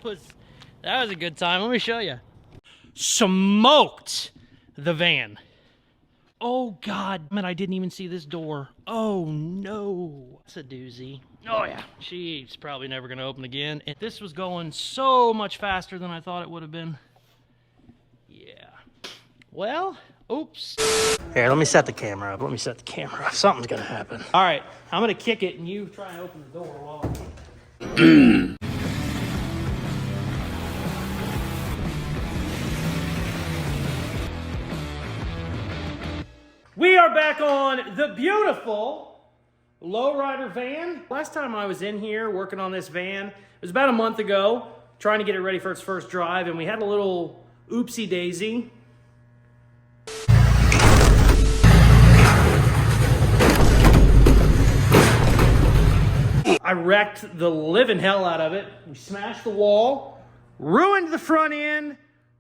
That was a good time. Let me show you. Smoked the van. Oh God, man, I didn't even see this door. Oh no, it's a doozy. Oh yeah, she's probably never gonna open again. And this was going so much faster than I thought it would have been. Yeah. Well, oops. Here, let me set the camera up. Something's gonna happen. All right, I'm gonna kick it and you try and open the door while We are back on the beautiful Lowrider van. Last time I was in here working on this van, it was about a month ago, trying to get it ready for its first drive, and we had a little oopsie daisy. I wrecked the living hell out of it. We smashed the wall, ruined the front end,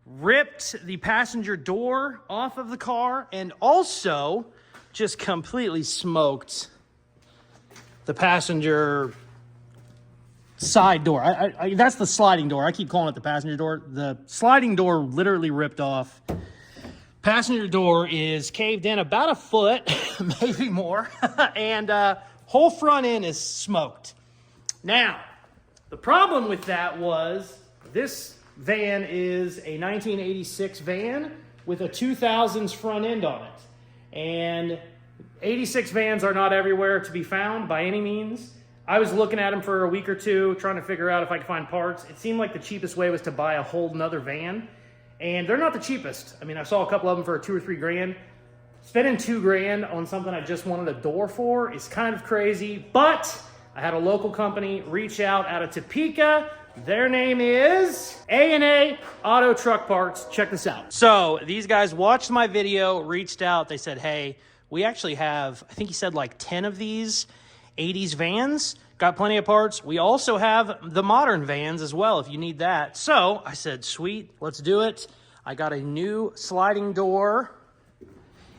ripped the passenger door off of the car, and also just completely smoked the passenger side door. That's the sliding door. I keep calling it the passenger door. The sliding door literally ripped off. Passenger door is caved in about a foot, maybe more, and whole front end is smoked. Now, the problem with that was this van is a 1986 van with a 2000s front end on it. And 86 vans are not everywhere to be found by any means. I was looking at them for a week or two, trying to figure out if I could find parts. It seemed like the cheapest way was to buy a whole nother van. And they're not the cheapest. I mean, I saw a couple of them for $2 or $3 grand. Spending $2 grand on something I just wanted a door for is kind of crazy, but I had a local company reach out of Topeka. Their name is A&A Auto Truck Parts. Check this out. So these guys watched my video, reached out. They said, hey, we actually have, I think he said like 10 of these 80s vans. Got plenty of parts. We also have the modern vans as well if you need that. So I said, sweet, let's do it. I got a new sliding door,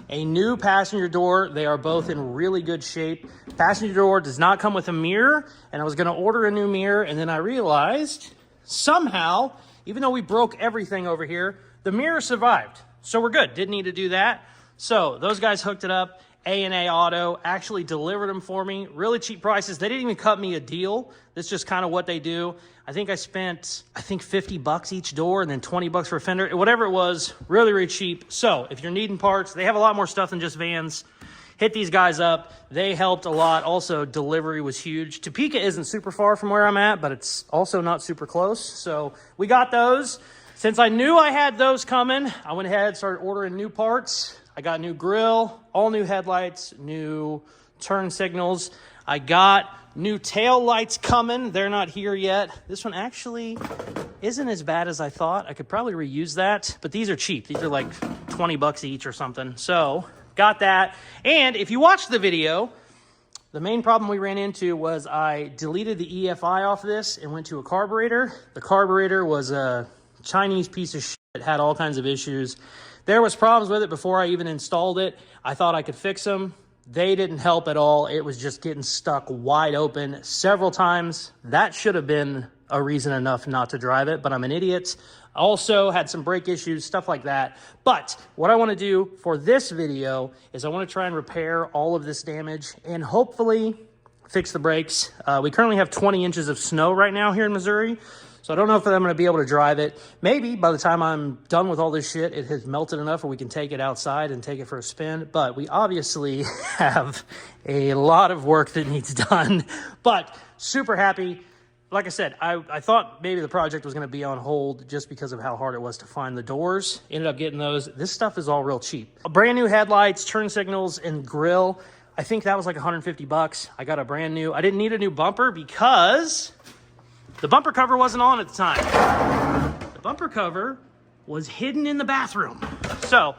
a new passenger door. They are both in really good shape. Passenger door does not come with a mirror, and I was gonna order a new mirror, and then I realized somehow, even though we broke everything over here, the mirror survived. So we're good, didn't need to do that. So those guys hooked it up. A&A Auto actually delivered them for me. Really cheap prices. They didn't even cut me a deal. That's just kind of what they do. I think I spent, 50 bucks each door and then 20 bucks for a fender. Whatever it was, really, really cheap. So if you're needing parts, they have a lot more stuff than just vans. Hit these guys up. They helped a lot. Also, delivery was huge. Topeka isn't super far from where I'm at, but it's also not super close. So we got those. Since I knew I had those coming, I went ahead and started ordering new parts. I got new grill, all new headlights, new turn signals. I got new tail lights coming. They're not here yet. This one actually isn't as bad as I thought. I could probably reuse that, but these are cheap. These are like 20 bucks each or something. So got that. And if you watched the video, the main problem we ran into was I deleted the EFI off this and went to a carburetor. The carburetor was a Chinese piece of shit. It had all kinds of issues. There was problems with it before I even installed it. I thought I could fix them. They didn't help at all. It was just getting stuck wide open several times. That should have been a reason enough not to drive it, but I'm an idiot. Also had some brake issues, stuff like that. But what I want to do for this video is I want to try and repair all of this damage and hopefully fix the brakes. We currently have 20 inches of snow right now here in Missouri. So I don't know if I'm going to be able to drive it. Maybe by the time I'm done with all this shit, it has melted enough where we can take it outside and take it for a spin. But we obviously have a lot of work that needs done. But super happy. Like I said, I thought maybe the project was going to be on hold just because of how hard it was to find the doors. Ended up getting those. This stuff is all real cheap. Brand new headlights, turn signals, and grill. I think that was like 150 bucks. I got a brand new. I didn't need a new bumper because the bumper cover wasn't on at the time. The bumper cover was hidden in the bathroom. So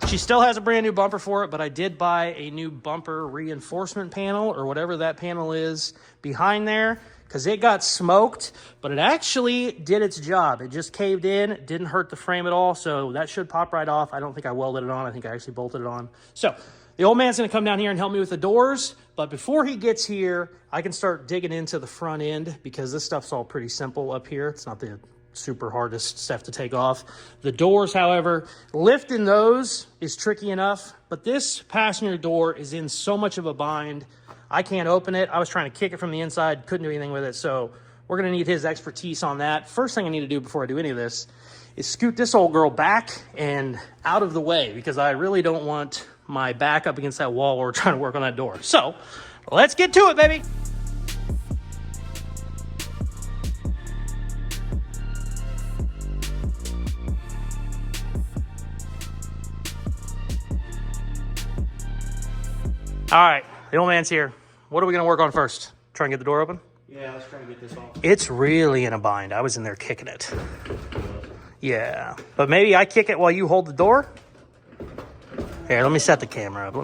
she still has a brand new bumper for it, but I did buy a new bumper reinforcement panel or whatever that panel is behind there. because it got smoked, but it actually did its job. It just caved in, didn't hurt the frame at all, so that should pop right off. I don't think I welded it on. I think I actually bolted it on. So the old man's gonna come down here and help me with the doors, but before he gets here, I can start digging into the front end because this stuff's all pretty simple up here. It's not the super hardest stuff to take off. The doors, however, lifting those is tricky enough, but this passenger door is in so much of a bind, I can't open it. I was trying to kick it from the inside, couldn't do anything with it, so we're gonna need his expertise on that. First thing I need to do before I do any of this is scoot this old girl back and out of the way because I really don't want my back up against that wall while we're trying to work on that door. So let's get to it, baby. All right, the old man's here. What are we gonna work on first? Try and get the door open? Yeah, let's try to get this off. It's really in a bind. I was in there kicking it. Yeah, but maybe I kick it while you hold the door? Here, let me set the camera up.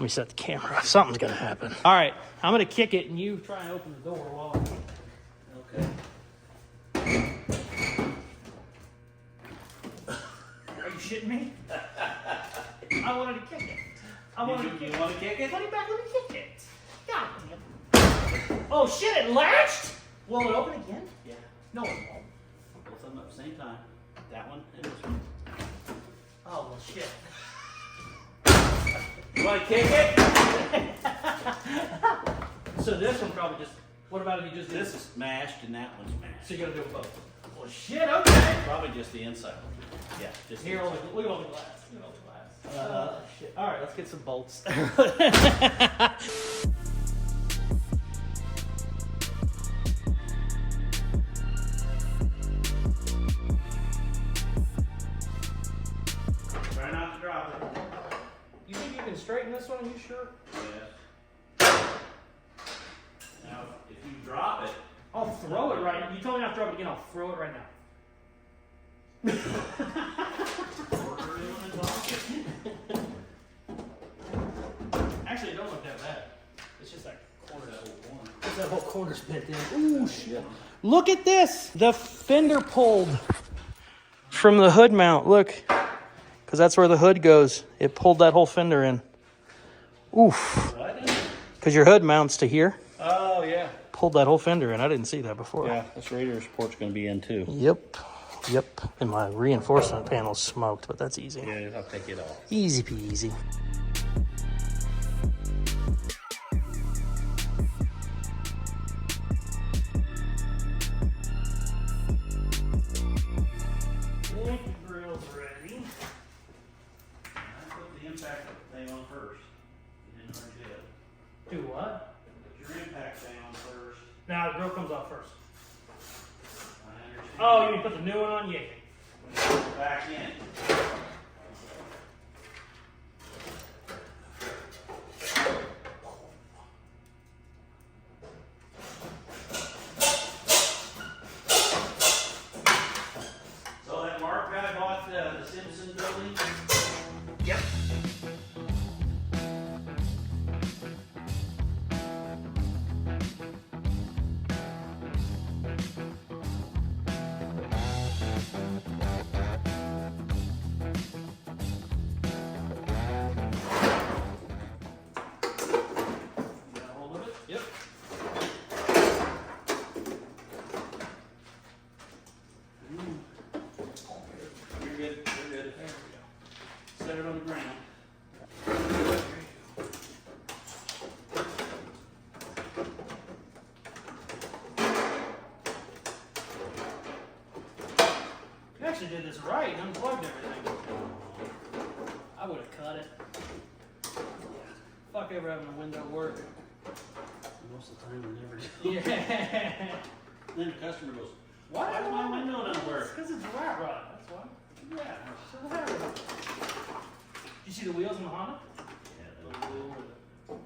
Something's gonna happen. All right, I'm gonna kick it and you try and open the door while I kick it. Okay. Are you shitting me? I wanted to kick it. You want to kick it? Put it back, let me kick it. God damn. Oh shit, it latched? Will it open again? Yeah. No, it won't. Both of them at the same time. That one and this one. Oh, well, shit. You want to kick it? So this one probably just, what about if you just do This is smashed and that one's smashed. So you're going to do both? Well, shit, okay. Probably just the inside. Yeah, just Here, the look inside. at all the glass. Look at all the glass. Shit. All right, let's get some bolts. Try not to drop it. You think you can straighten this one? Are you sure? Yes. Now, if you drop it, I'll throw it right. You told me not to throw it again. I'll throw it right now. Actually, it don't look that bad. It's just that corner, that whole corner. That whole corner's bent in. Ooh, shit. Look at this. The fender pulled from the hood mount. Look. Because that's where the hood goes. It pulled that whole fender in. Oof. Because your hood mounts to here. oh yeah. Pulled that whole fender in. I didn't see that before. Yeah, this radiator support's going to be in too. Yep. And my reinforcement panel's smoked, but that's easy. Yeah, I'll take it off. Easy peasy. Grill's ready. I put the impact thing on first. You didn't already do it. Do what? Put your impact thing on first. Now the grill comes off first. I understand. Oh, you mean put the new one on? Yeah. Put it back in. So that Mark guy bought the Simpson building? Yep. Got a hold of it? Yep. You're good. You're good. There we go. Set it on the ground. You actually did this right and unplugged everything. I would have cut it. Fuck ever having a window work. Most of the time, we never do. Yeah. Then the customer goes, Why "Why does my window not work?" Because it's rat rod. That's why. Yeah. It's a rat rod. You see the wheels in the Honda? Yeah,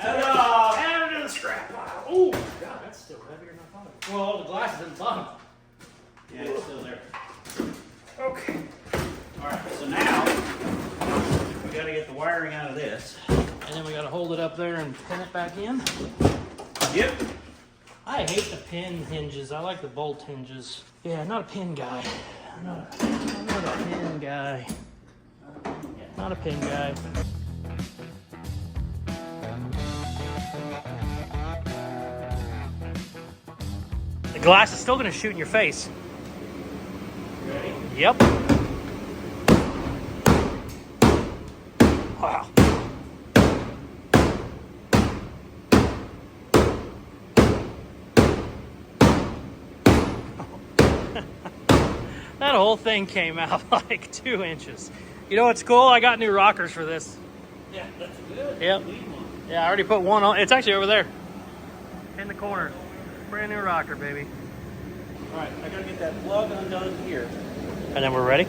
Add it to the scrap pile. Oh my god, that's still heavier than I thought. Well, all the glass is in the bottom. yeah, it's still there. Okay. All right, so now we got to get the wiring out of this. And then we got to hold it up there and pin it back in. Yep. I hate the pin hinges. I like the bolt hinges. Yeah, not a pin guy. I'm not a pin guy. Not a pin guy. The glass is still going to shoot in your face. Ready? Yep. Wow. That whole thing came out like 2 inches. You know what's cool? I got new rockers for this. Yeah, that's good. Yep. Yeah, I already put one on. It's actually over there in the corner. Brand new rocker, baby. All right, I got to get that plug undone here. And then we're ready?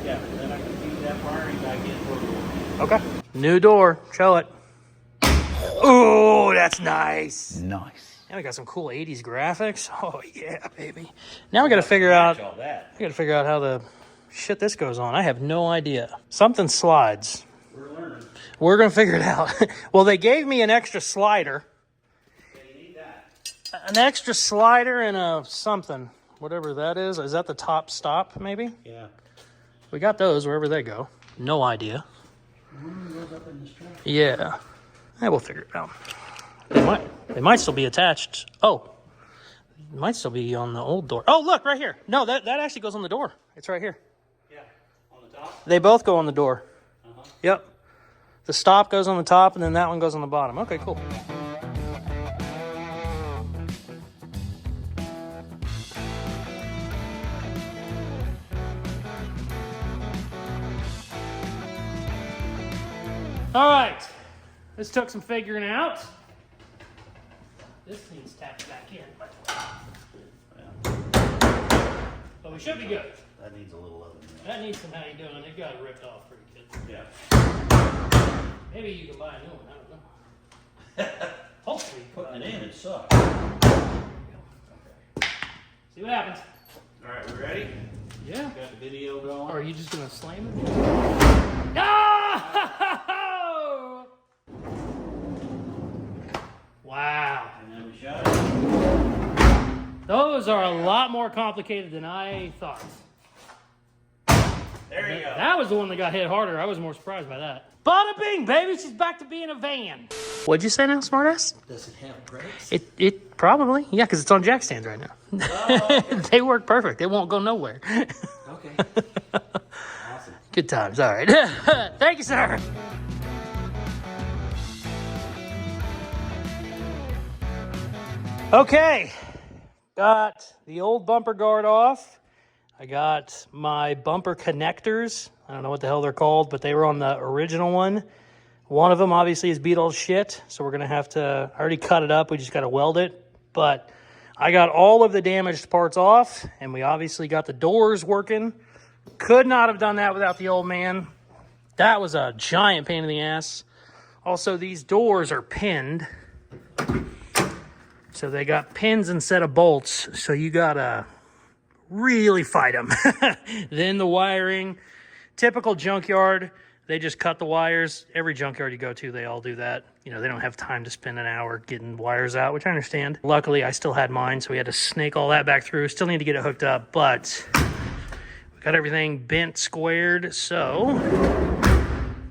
Yeah, then I can feed that wiring back in for the Okay. New door. Show it. Oh, that's nice. Nice. Now we got some cool 80s graphics. Oh, yeah, baby. Now we got to figure out... all that. I got to figure out how the shit this goes on. I have no idea. Something slides. We're learning. We're going to figure it out. Well, they gave me an extra slider. Yeah, you need that. An extra slider and a something. Whatever that is. Is that the top stop, maybe? Yeah. We got those wherever they go. No idea. Goes up in this truck. Yeah. We'll figure it out. They might still be attached. Oh. It might still be on the old door. Oh, look, right here. No, that actually goes on the door. It's right here. Yeah. On the top? They both go on the door. Uh-huh. Yep. The stop goes on the top, and then that one goes on the bottom. Okay, cool. All right. This took some figuring out. This needs tapped back in, by the way. But we should be good. That needs a little other than That needs some how you doing. It got ripped off pretty good. Yeah. Maybe you can buy a new one. I don't know. Hopefully. Putting it in, it sucks. See what happens. All right, we ready? Yeah. Got the video going? Or are you just gonna slam it? No! Wow. And then we shut it. Those are a lot more complicated than I thought. There you go. That was the one that got hit harder. I was more surprised by that. Bada bing, baby, she's back to being a van. What'd you say now, smartass? Does it have brakes? It probably, yeah, because it's on jack stands right now. Oh, okay. They work perfect. It won't go nowhere. Okay. Awesome. Good times, all right. Thank you, sir. Okay, got the old bumper guard off. I got my bumper connectors. I don't know what the hell they're called, but they were on the original one. One of them obviously is beat all shit, so we're gonna have to, I already cut it up, we just gotta weld it. But I got all of the damaged parts off, and we obviously got the doors working. Could not have done that without the old man. That was a giant pain in the ass. Also, these doors are pinned. So they got pins instead of bolts, so you gotta really fight them. Then the wiring, typical junkyard, they just cut the wires. Every junkyard you go to, they all do that. You know, they don't have time to spend an hour getting wires out, which I understand. Luckily, I still had mine, so we had to snake all that back through. Still need to get it hooked up, but we got everything bent, squared, so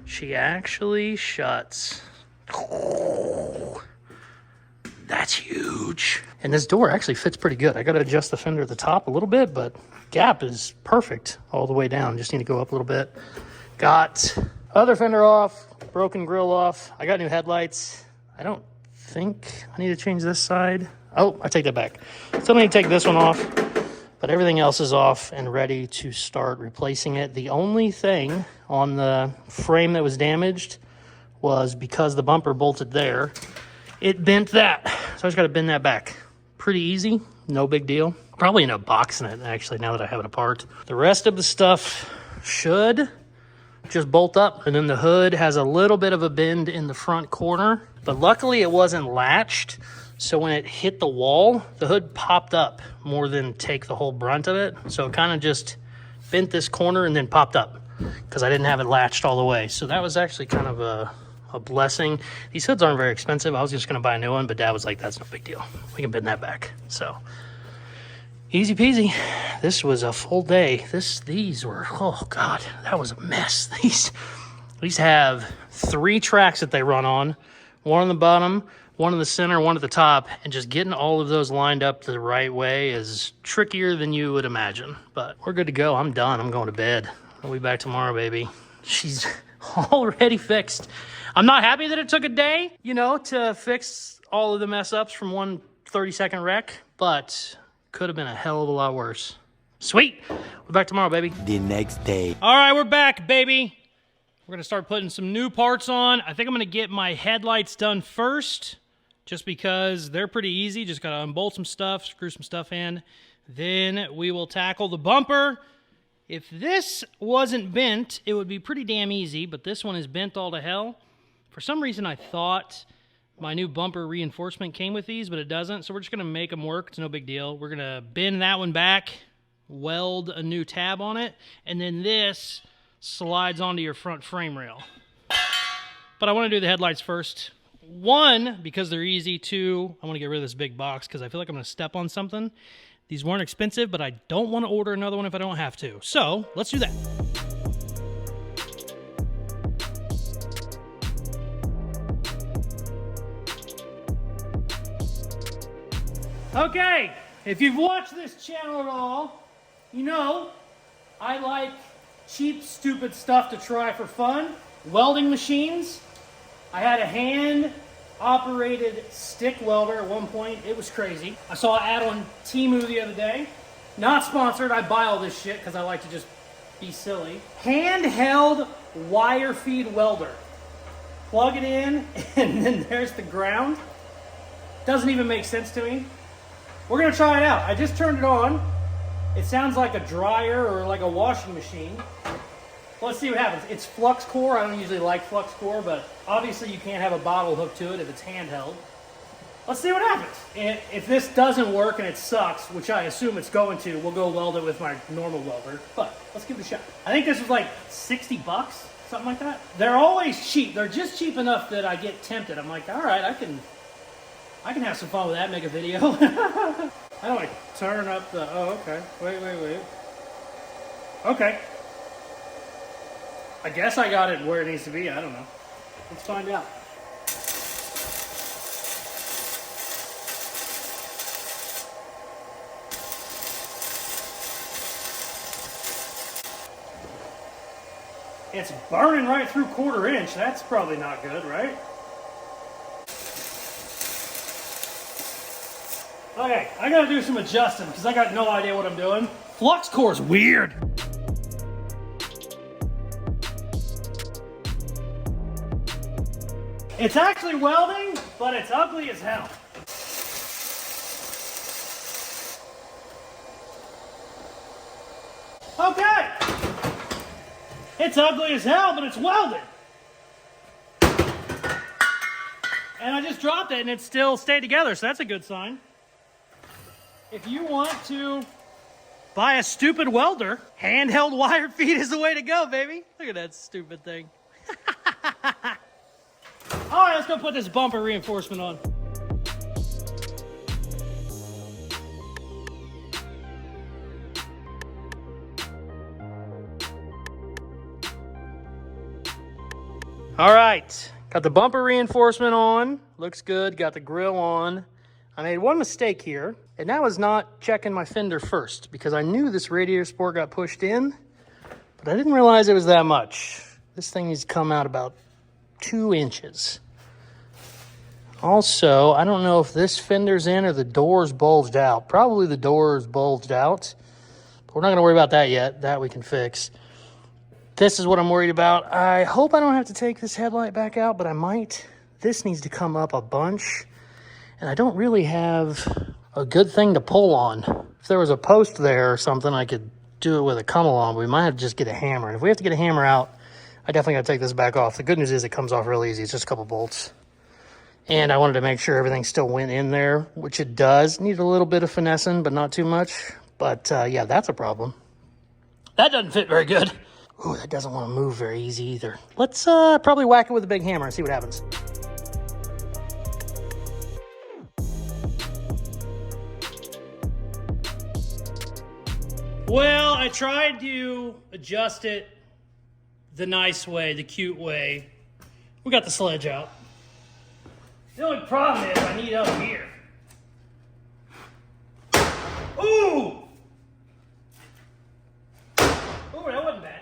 she actually shuts. That's huge. And this door actually fits pretty good. I got to adjust the fender at the top a little bit, but gap is perfect all the way down. Just need to go up a little bit. Got other fender off, broken grill off. I got new headlights. I don't think I need to change this side. Oh, I take that back. Still need to take this one off, but everything else is off and ready to start replacing it. The only thing on the frame that was damaged was because the bumper bolted there, it bent that. So I just got to bend that back. Pretty easy, no big deal. Probably end up boxing it, actually, now that I have it apart. The rest of the stuff should just bolt up. And then the hood has a little bit of a bend in the front corner. But luckily, it wasn't latched. So when it hit the wall, the hood popped up more than take the whole brunt of it. So it kind of just bent this corner and then popped up. because I didn't have it latched all the way. So that was actually kind of a blessing. These hoods aren't very expensive. I was just going to buy a new one, but Dad was like, that's no big deal. We can bend that back. So easy peasy. This was a full day. These were, oh God, that was a mess. These have 3 tracks that they run on, one on the bottom, one in the center, one at the top, and just getting all of those lined up the right way is trickier than you would imagine. But we're good to go. I'm done. I'm going to bed. I'll be back tomorrow, baby. She's already fixed. I'm not happy that it took a day, you know, to fix all of the mess ups from one 30-second wreck, but could have been a hell of a lot worse. Sweet. We're back tomorrow, baby. The next day. All right, we're back, baby. We're going to start putting some new parts on. I think I'm going to get my headlights done first, just because they're pretty easy. Just got to unbolt some stuff, screw some stuff in. Then we will tackle the bumper. If this wasn't bent, it would be pretty damn easy, but this one is bent all to hell. For some reason, I thought my new bumper reinforcement came with these, but it doesn't, so we're just going to make them work. It's no big deal. We're going to bend that one back, weld a new tab on it, and then this slides onto your front frame rail. But I want to do the headlights first. 1, because they're easy. 2, I want to get rid of this big box because I feel like I'm going to step on something. These weren't expensive, but I don't want to order another one if I don't have to. So, let's do that. Okay, if you've watched this channel at all, you know I like cheap, stupid stuff to try for fun. Welding machines. I had a hand-operated stick welder at one point. It was crazy. I saw an ad on Temu the other day. Not sponsored. I buy all this shit because I like to just be silly. Handheld wire feed welder. Plug it in, and then there's the ground. Doesn't even make sense to me. We're going to try it out. I just turned it on. It sounds like a dryer or like a washing machine. Let's see what happens. It's flux core. I don't usually like flux core, but obviously you can't have a bottle hooked to it if it's handheld. Let's see what happens. And if this doesn't work and it sucks, which I assume it's going to, we'll go weld it with my normal welder. But let's give it a shot. I think this was like 60 bucks, something like that. They're always cheap. They're just cheap enough that I get tempted. I'm like, all right, I can have some fun with that, make a video. How do I turn up the, oh, okay. Wait. Okay. I guess I got it where it needs to be. I don't know. Let's find out. It's burning right through 1/4 inch. That's probably not good, right? Okay, I gotta do some adjusting because I got no idea what I'm doing. Flux core's weird. It's actually welding, but it's ugly as hell. Okay. It's ugly as hell, but it's welded. And I just dropped it and it still stayed together, so that's a good sign. If you want to buy a stupid welder, handheld wire feed is the way to go, baby. Look at that stupid thing. All right, let's go put this bumper reinforcement on. All right, got the bumper reinforcement on. Looks good, got the grill on. I made one mistake here, and that was not checking my fender first because I knew this radiator support got pushed in, but I didn't realize it was that much. This thing needs to come out about 2 inches. Also, I don't know if this fender's in or the door's bulged out. Probably the door's bulged out, but we're not gonna worry about that yet. That we can fix. This is what I'm worried about. I hope I don't have to take this headlight back out, but I might. This needs to come up a bunch. And I don't really have a good thing to pull on. If there was a post there or something, I could do it with a come along, but we might have to just get a hammer. And if we have to get a hammer out, I definitely gotta take this back off. The good news is it comes off real easy. It's just a couple bolts. And I wanted to make sure everything still went in there, which it does. Need a little bit of finessing, but not too much. But yeah, that's a problem. That doesn't fit very good. Ooh, that doesn't want to move very easy either. Let's probably whack it with a big hammer and see what happens. Well, I tried to adjust it the nice way, the cute way. We got the sledge out. The only problem is I need up here. Ooh! Ooh, that wasn't bad.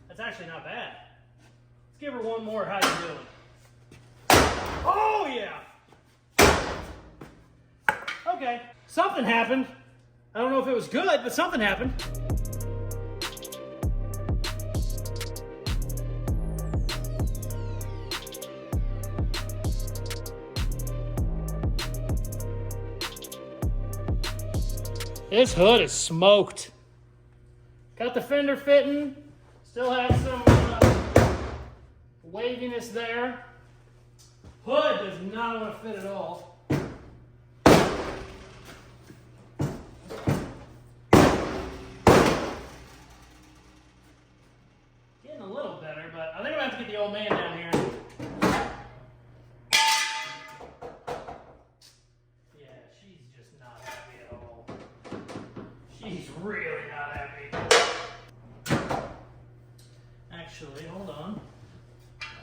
That's actually not bad. Let's give her one more. How you doing? Oh, yeah. Okay. Something happened. I don't know if it was good, but something happened. This hood is smoked. Got the fender fitting. Still has some waviness there. Hood does not want to fit at all. Getting a little better, but I think I'm going to have to get the old man down here. Yeah, she's just not happy at all. She's really not happy. Actually, hold on.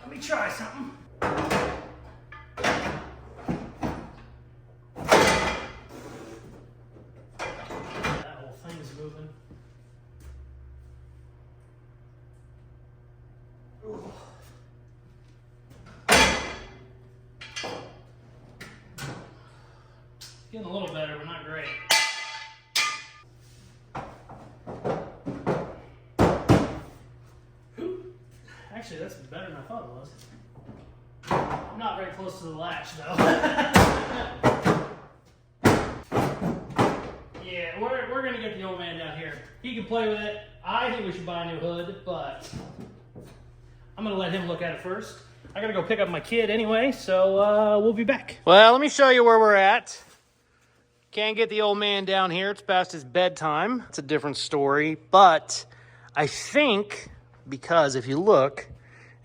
Let me try something. That whole thing's moving. Ooh. Getting a little better, but not great. Actually, that's better than I thought it was. I'm not very close to the latch, though. Yeah, we're going to get the old man down here. He can play with it. I think we should buy a new hood, but I'm going to let him look at it first. I got to go pick up my kid anyway, so we'll be back. Well, let me show you where we're at. Can't get the old man down here. It's past his bedtime. It's a different story, but I think... because if you look,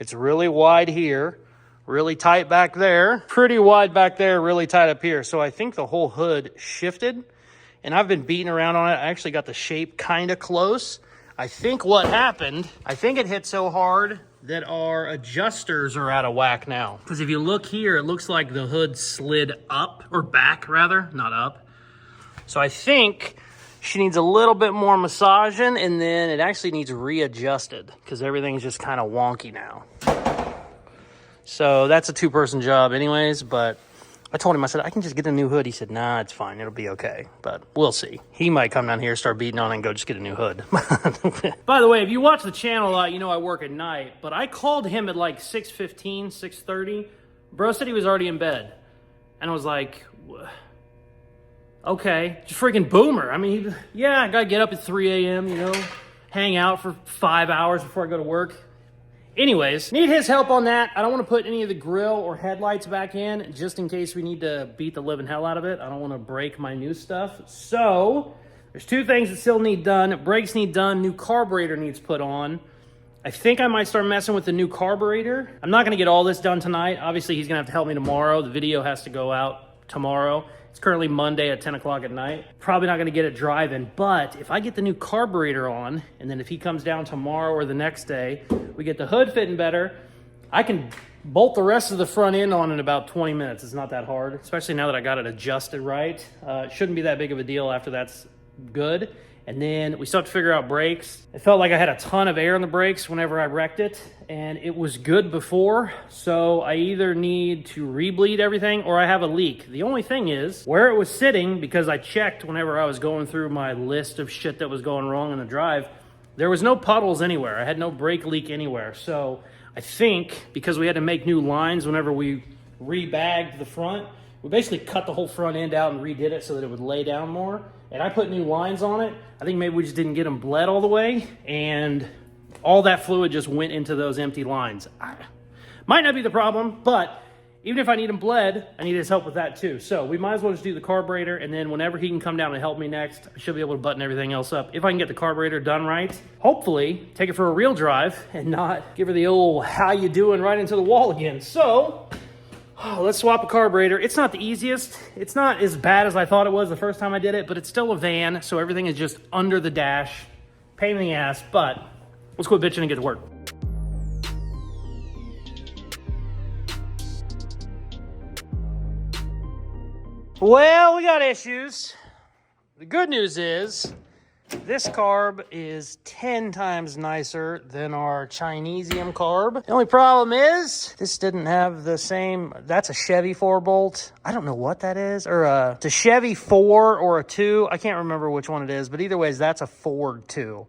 it's really wide here, really tight back there, pretty wide back there, really tight up here. So I think the whole hood shifted, and I've been beating around on it. I actually got the shape kind of close. I think what happened, I think it hit so hard that our adjusters are out of whack now. Because if you look here, it looks like the hood slid up, or back rather, not up. So I think... she needs a little bit more massaging, and then it actually needs readjusted because everything's just kind of wonky now. So that's a two-person job anyways, but I told him, I said, I can just get a new hood. He said, nah, it's fine. It'll be okay, but we'll see. He might come down here, start beating on it, and go just get a new hood. By the way, if you watch the channel a lot, you know I work at night, but I called him at like 6:15, 6:30. Bro said he was already in bed, and I was like... okay, just freaking boomer. I mean, yeah, I gotta get up at 3 a.m., you know, hang out for 5 hours before I go to work. Anyways, need his help on that. I don't want to put any of the grill or headlights back in, just in case we need to beat the living hell out of it. I don't want to break my new stuff. So, there's two things that still need done. Brakes need done, new carburetor needs put on. I think I might start messing with the new carburetor. I'm not gonna get all this done tonight. Obviously, he's gonna have to help me tomorrow. The video has to go out tomorrow. It's currently Monday at 10 o'clock at night. Probably not gonna get it driving, but if I get the new carburetor on, and then if he comes down tomorrow or the next day, we get the hood fitting better, I can bolt the rest of the front end on in about 20 minutes. It's not that hard, especially now that I got it adjusted right. It shouldn't be that big of a deal after that's good. And then we still have to figure out brakes. It felt like I had a ton of air in the brakes whenever I wrecked it, and it was good before. So I either need to rebleed everything or I have a leak. The only thing is where it was sitting, because I checked whenever I was going through my list of shit that was going wrong in the drive, there was no puddles anywhere. I had no brake leak anywhere. So I think because we had to make new lines whenever we rebagged the front, we basically cut the whole front end out and redid it so that it would lay down more. And I put new lines on it. I think maybe we just didn't get them bled all the way, and all that fluid just went into those empty lines. Might not be the problem, but even if I need him bled, I need his help with that too. So we might as well just do the carburetor, and then whenever he can come down and help me next, I should be able to button everything else up. If I can get the carburetor done right, hopefully take it for a real drive and not give her the old how you doing right into the wall again. So let's swap a carburetor. It's not the easiest. It's not as bad as I thought it was the first time I did it, but it's still a van, so everything is just under the dash. Pain in the ass, but let's quit bitching and get to work. Well, we got issues. The good news is this carb is 10 times nicer than our Chinesium carb. The only problem is this didn't have the same, that's a Chevy 4-bolt. I don't know what that is, or it's a Chevy 4 or a 2. I can't remember which one it is, but either way, that's a Ford 2.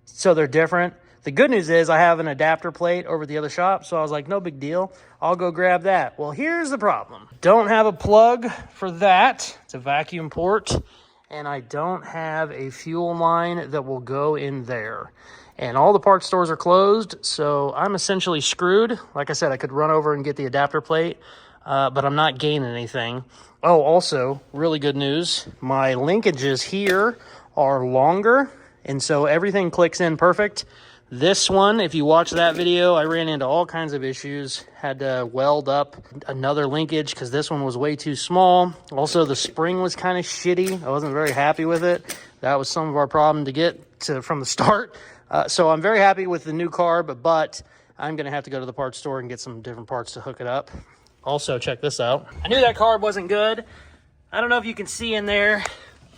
So they're different. The good news is I have an adapter plate over at the other shop, so I was like, no big deal. I'll go grab that. Well, here's the problem. Don't have a plug for that. It's a vacuum port, and I don't have a fuel line that will go in there. And all the parts stores are closed, so I'm essentially screwed. Like I said, I could run over and get the adapter plate, but I'm not gaining anything. Oh, also, really good news. My linkages here are longer, and so everything clicks in perfect. This one, if you watch that video, I ran into all kinds of issues. Had to weld up another linkage because this one was way too small. Also, the spring was kind of shitty. I wasn't very happy with it. That was some of our problem to get to from the start. So I'm very happy with the new carb, but I'm going to have to go to the parts store and get some different parts to hook it up. Also, check this out. I knew that carb wasn't good. I don't know if you can see in there.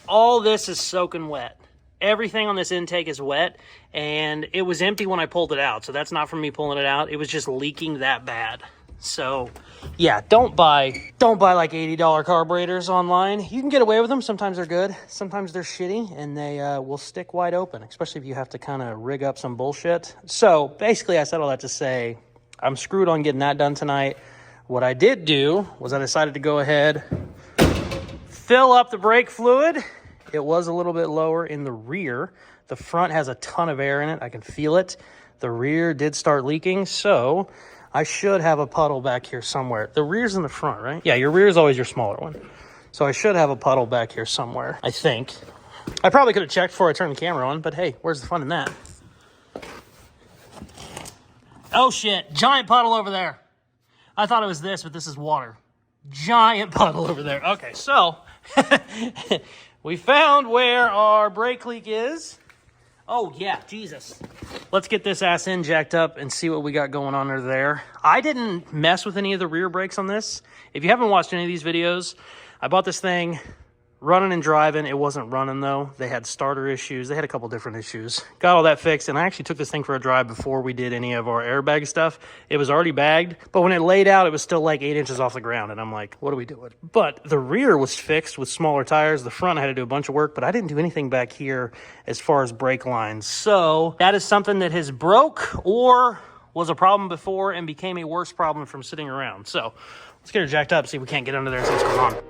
All this is soaking wet. Everything on this intake is wet, and it was empty when I pulled it out. So that's not from me pulling it out. It was just leaking that bad. So yeah, don't buy like $80 carburetors online. You can get away with them. Sometimes they're good. Sometimes they're shitty, and they will stick wide open, especially if you have to kind of rig up some bullshit. So basically I said all that to say I'm screwed on getting that done tonight. What I did do was I decided to go ahead, fill up the brake fluid. It was a little bit lower in the rear. The front has a ton of air in it. I can feel it. The rear did start leaking, so I should have a puddle back here somewhere. The rear's in the front, right? Yeah, your rear is always your smaller one. So I should have a puddle back here somewhere, I think. I probably could have checked before I turned the camera on, but hey, where's the fun in that? Oh shit, giant puddle over there. I thought it was this, but this is water. Giant puddle over there. Okay, so we found where our brake leak is. Oh, yeah, Jesus. Let's get this ass in jacked up and see what we got going on under there. I didn't mess with any of the rear brakes on this. If you haven't watched any of these videos, I bought this thing running and driving. It wasn't running, though. They had starter issues. They had a couple different issues. Got all that fixed, and I actually took this thing for a drive before we did any of our airbag stuff. It was already bagged, but when it laid out, it was still like 8 inches off the ground, and I'm like, what are we doing? But the rear was fixed with smaller tires. The front I had to do a bunch of work, but I didn't do anything back here as far as brake lines. So that is something that has broke or was a problem before and became a worse problem from sitting around. So let's get her jacked up, see if we can't get under there and see what's going on.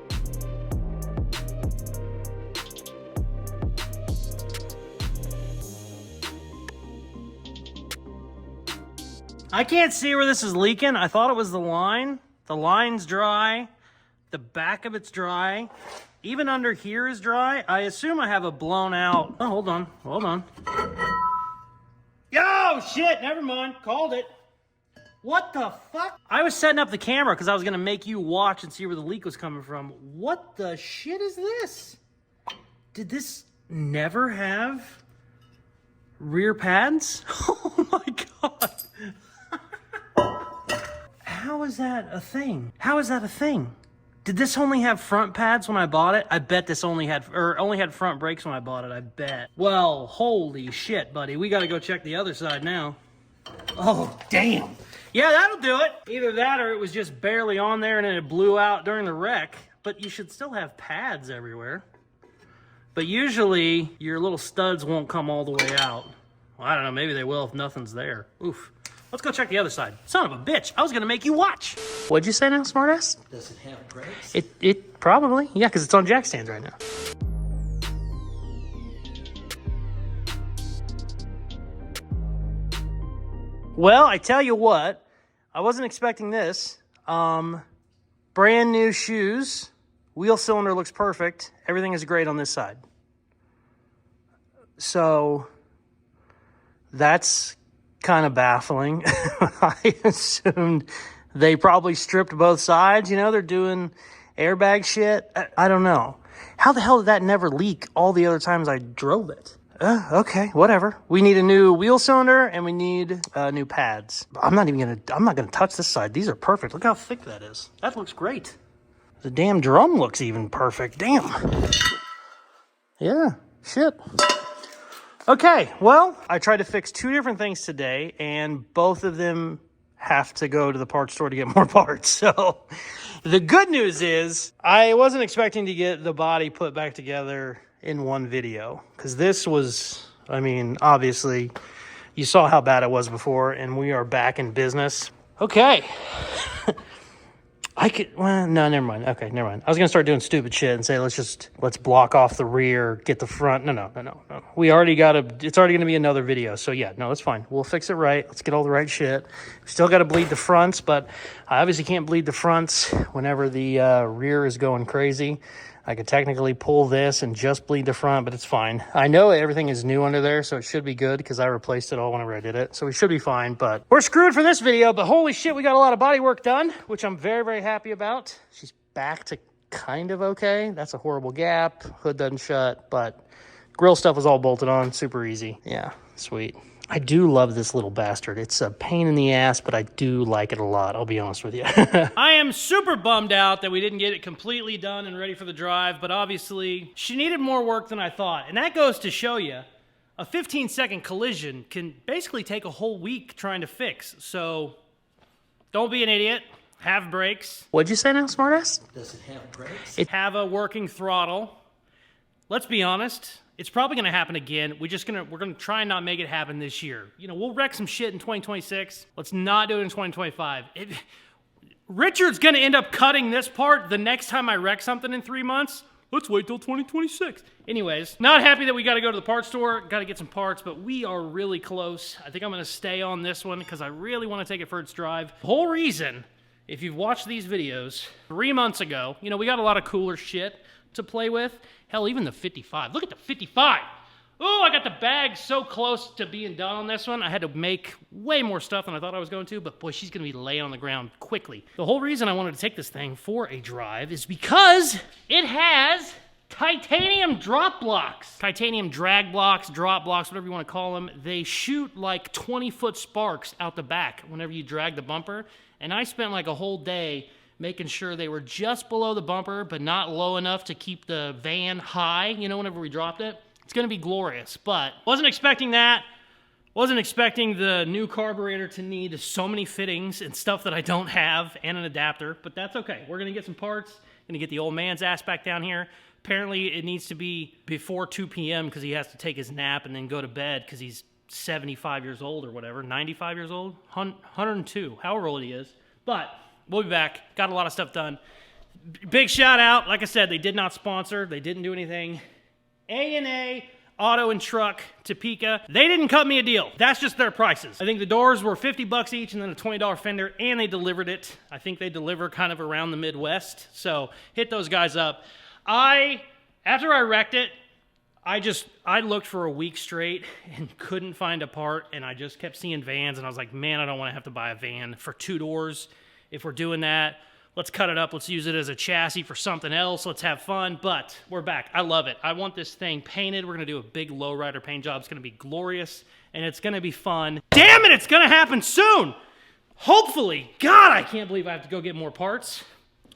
I can't see where this is leaking. I thought it was the line. The line's dry. The back of it's dry. Even under here is dry. I assume I have a blown out. Oh, hold on. Hold on. Yo, shit. Never mind. Called it. What the fuck? I was setting up the camera because I was going to make you watch and see where the leak was coming from. What the shit is this? Did this never have rear pads? Oh my God. How is that a thing? How is that a thing? Did this only have front pads when I bought it? I bet this only had front brakes when I bought it, I bet. Well, holy shit, buddy. We gotta go check the other side now. Oh, damn. Yeah, that'll do it. Either that or it was just barely on there and then it blew out during the wreck. But you should still have pads everywhere. But usually your little studs won't come all the way out. Well, I don't know, maybe they will if nothing's there. Oof. Let's go check the other side. Son of a bitch, I was gonna make you watch. What'd you say now, smartass? Does it have brakes? It probably, yeah, because it's on jack stands right now. Well, I tell you what, I wasn't expecting this. brand new shoes. Wheel cylinder looks perfect. Everything is great on this side. So that's kind of baffling. I assumed they probably stripped both sides. You know, they're doing airbag shit. I don't know. How the hell did that never leak all the other times I drove it? Okay, whatever. We need a new wheel cylinder and we need new pads. I'm not gonna touch this side. These are perfect. Look how thick that is. That looks great. The damn drum looks even perfect. Damn. Yeah, shit. Okay, well, I tried to fix 2 different things today, and both of them have to go to the parts store to get more parts. So the good news is I wasn't expecting to get the body put back together in one video, because this was, I mean, obviously you saw how bad it was before, and we are back in business. Okay. Well, no, never mind. Okay, never mind. I was going to start doing stupid shit and say, let's block off the rear, get the front. No. It's already going to be another video. So yeah, no, that's fine. We'll fix it right. Let's get all the right shit. We still got to bleed the fronts, but I obviously can't bleed the fronts whenever the rear is going crazy. I could technically pull this and just bleed the front, but it's fine. I know everything is new under there, so it should be good because I replaced it all whenever I did it. So we should be fine, but we're screwed for this video. But holy shit, we got a lot of body work done, which I'm very, very happy about. She's back to kind of okay. That's a horrible gap. Hood doesn't shut, but grill stuff was all bolted on. Super easy. Yeah, sweet. I do love this little bastard. It's a pain in the ass, but I do like it a lot. I'll be honest with you. I am super bummed out that we didn't get it completely done and ready for the drive, but obviously she needed more work than I thought. And that goes to show you, a 15-second collision can basically take a whole week trying to fix. So don't be an idiot. Have brakes. What'd you say now, smartass? Does it have brakes? It have a working throttle. Let's be honest. It's probably going to happen again. We're going to try and not make it happen this year. You know, we'll wreck some shit in 2026. Let's not do it in 2025. Richard's going to end up cutting this part the next time I wreck something in 3 months. Let's wait till 2026. Anyways, not happy that we got to go to the parts store. Got to get some parts, but we are really close. I think I'm going to stay on this one because I really want to take it for its drive. The whole reason, if you've watched these videos, 3 months ago, you know, we got a lot of cooler shit to play with. Hell, even the 55. Look at the 55. Oh, I got the bag so close to being done on this one. I had to make way more stuff than I thought I was going to, but boy, she's going to be laying on the ground quickly. The whole reason I wanted to take this thing for a drive is because it has titanium drop blocks. Titanium drag blocks, drop blocks, whatever you want to call them. They shoot like 20-foot sparks out the back whenever you drag the bumper, and I spent like a whole day making sure they were just below the bumper, but not low enough to keep the van high, you know, whenever we dropped it. It's gonna be glorious, but wasn't expecting that. Wasn't expecting the new carburetor to need so many fittings and stuff that I don't have, and an adapter, but that's okay. We're gonna get some parts, gonna get the old man's ass back down here. Apparently it needs to be before 2 p.m. because he has to take his nap and then go to bed because he's 75 years old or whatever, 95 years old, 102, however old he is. But we'll be back. Got a lot of stuff done. Big shout out. Like I said, they did not sponsor. They didn't do anything. A&A Auto and Truck, Topeka. They didn't cut me a deal. That's just their prices. I think the doors were $50 each and then a $20 fender, and they delivered it. I think they deliver kind of around the Midwest. So hit those guys up. After I wrecked it, I looked for a week straight and couldn't find a part, and I just kept seeing vans, and I was like, man, I don't want to have to buy a van for 2 doors. If we're doing that, let's cut it up. Let's use it as a chassis for something else. Let's have fun. But we're back. I love it. I want this thing painted. We're going to do a big Lowrider paint job. It's going to be glorious, and it's going to be fun. Damn it, it's going to happen soon. Hopefully. God, I can't believe I have to go get more parts.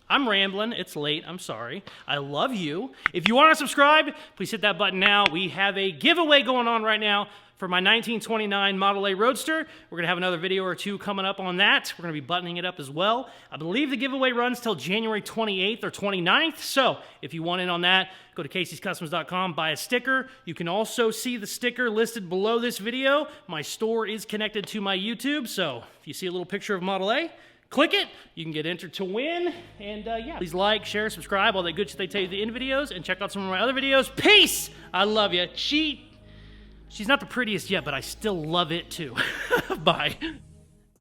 I'm rambling. It's late. I'm sorry. I love you. If you want to subscribe, please hit that button now. We have a giveaway going on right now for my 1929 Model A Roadster. We're going to have another video or 2 coming up on that. We're going to be buttoning it up as well. I believe the giveaway runs till January 28th or 29th. So if you want in on that, go to Caseyscustoms.com, buy a sticker. You can also see the sticker listed below this video. My store is connected to my YouTube. So if you see a little picture of Model A, click it. You can get entered to win. And yeah, please like, share, subscribe, all that good shit they tell you in the videos, and check out some of my other videos. Peace! I love you. She's not the prettiest yet, but I still love it too. Bye.